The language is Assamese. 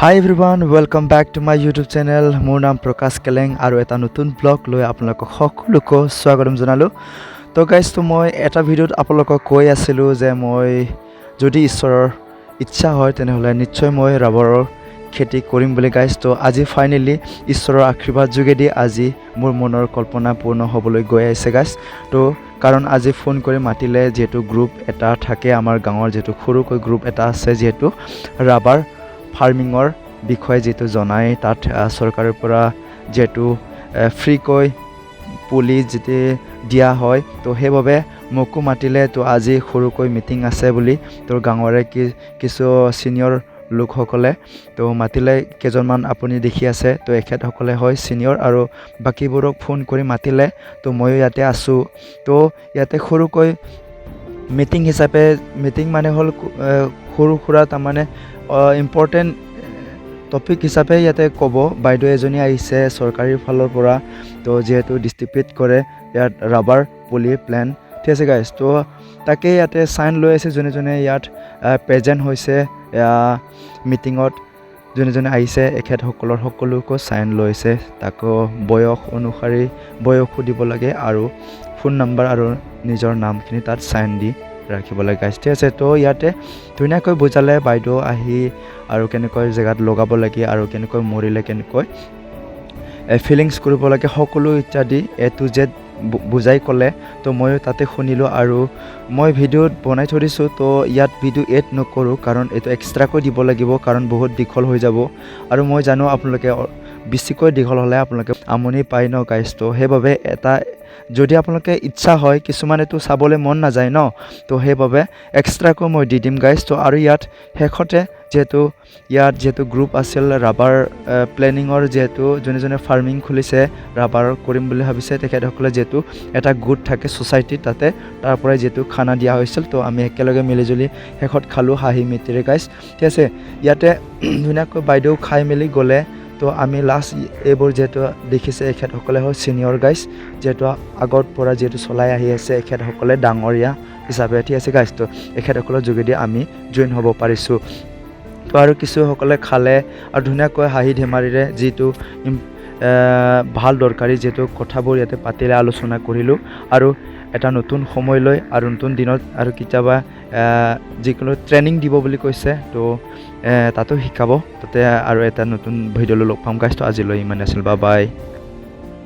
Hi everyone, welcome back to my YouTube channel. মোৰ নাম প্ৰকাশ কেলেং আৰু এটা নতুন ব্লগ লৈ আপোনালোকক সকলোকে স্বাগতম জনালো। তো গাইজ তো মই এটা ভিডিঅ'ত আপোনালোকক কৈ আছিলোঁ যে মই যদি ঈশ্বৰৰ ইচ্ছা হয় তেনেহ'লে নিশ্চয় মই ৰাবাৰৰ খেতি কৰিম বুলি গাইজ। তো আজি ফাইনেলি ঈশ্বৰৰ আশীৰ্বাদ যোগেদি আজি মোৰ মনৰ কল্পনা পূৰ্ণ হ'বলৈ গৈ আছে গাইজ। তো কাৰণ আজি ফোন কৰি মাতিলে যিহেতু গ্ৰুপ এটা থাকে আমাৰ গাঁৱৰ যিহেতু সৰুকৈ গ্ৰুপ এটা আছে যিহেতু ৰাবাৰ ফাৰ্মিঙৰ বিষয়ে যেটো জনাই তাত চৰকাৰৰ পৰা যেটো ফ্ৰীকৈ পুলি যেতে দিয়া হয় তো সেইভাবে মোকো মাতিলে তো আজি সৰুকৈ মিটিং আছে বুলি তোৰ গাঁৱৰে কিছু সিনিয়ৰ লোকসকলে তো মাতিলে কেজনমান আপুনি দেখি আছে তো এখেতসকলে হয় সিনিয়ৰ আৰু বাকিবোৰক ফোন কৰি মাতিলে তো মই ইয়াতে আছো তো ইয়াতে সৰুকৈ মিটিং হিচাপে মিটিং মানে হল সৰু খুৰা তাৰমানে ইম্পৰ্টেণ্ট টপিক হিচাপে ইয়াতে ক'ব বাইদেউ এজনী আহিছে চৰকাৰী ফালৰ পৰা তো যেহেতু ডিস্ট্ৰিবিউট কৰে ইয়াত ৰাবাৰ পুলি প্ল্যান ঠিক আছে গাইজ তো তাকে ইয়াতে সাইন লৈ আছে জনে ইয়াত প্ৰেজেন্ট হৈছে মিটিঙত জনে আহিছে এখেতসকলৰ সকলোকো সাইন লৈছে তাকো বয়স অনুসাৰি বয়স দিব লাগে আৰু ফোন নম্বৰ আৰু নিজৰ নামখিনি তাত সাইন দি ৰাখিব লাগে গাইজ ঠিক আছে তো ইয়াতে ধুনীয়াকৈ বুজালে বাইদেউ আহি আৰু কেনেকৈ জেগাত লগাব লাগে আৰু কেনেকৈ মৰিলে কেনেকৈ ফিলিংছ কৰিব লাগে সকলো ইত্যাদি এ টু জেড বুজাই ক'লে তো মই তাতে শুনিলোঁ আৰু মই ভিডিঅ'ত বনাই থৈ দিছোঁ তো ইয়াত ভিডিঅ' এড নকৰোঁ কাৰণ এইটো এক্সট্ৰাকৈ দিব লাগিব কাৰণ বহুত দীঘল হৈ যাব আৰু মই জানো আপোনালোকে বেছিকৈ দীঘল হ'লে আপোনালোকে আমনি পায় ন গাইজ তো সেইবাবে এটা যদি আপোনালোকে ইচ্ছা হয় কিছুমানেতো চাবলৈ মন নাযায় ন তো সেইবাবে এক্সট্ৰাকৈ মই দি দিম গাইজ তো আৰু ইয়াত শেষতে যেহেতু গ্ৰুপ আছিল ৰাবাৰ প্লেনিঙৰ যেহেতু জনে ফাৰ্মিং খুলিছে ৰাবাৰ কৰিম বুলি ভাবিছে তেখেতসকলে যেহেতু এটা গোট থাকে ছ'চাইটি তাতে তাৰ পৰাই যেহেতু খানা দিয়া হৈছিল তো আমি একেলগে মিলিজুলি শেষত খালোঁ হাঁহি মিতিৰে গাইজ ঠিক আছে ইয়াতে ধুনীয়াকৈ বাইদেউ খাই মেলি গ'লে তো আমি লাষ্ট এইবোৰ যেহেতু দেখিছে এখেতসকলে হয় ছিনিয়ৰ গাইজ যেহেতু আগৰ পৰা যেহেতু চলাই আহি আছে এখেতসকলে ডাঙৰীয়া হিচাপে ঠিক আছে গাইজ তো এখেতসকলৰ যোগেদি আমি জইন হ'ব পাৰিছোঁ তো আৰু কিছুসকলে খালে আৰু ধুনীয়াকৈ হাঁহি ধেমালিৰে যিটো ভাল দৰকাৰী যেহেতু কথাবোৰ ইয়াতে পাতিলে আলোচনা কৰিলোঁ আৰু এটা নতুন সময় লৈ আৰু নতুন দিনত আৰু কেতিয়াবা যিকোনো ট্ৰেইনিং দিব বুলি কৈছে তো তাতো শিকাব তাতে আৰু এটা নতুন ভিডিঅ'লৈ লগ পাম গাইজ তো আজিলৈ ইমান আছিল বাই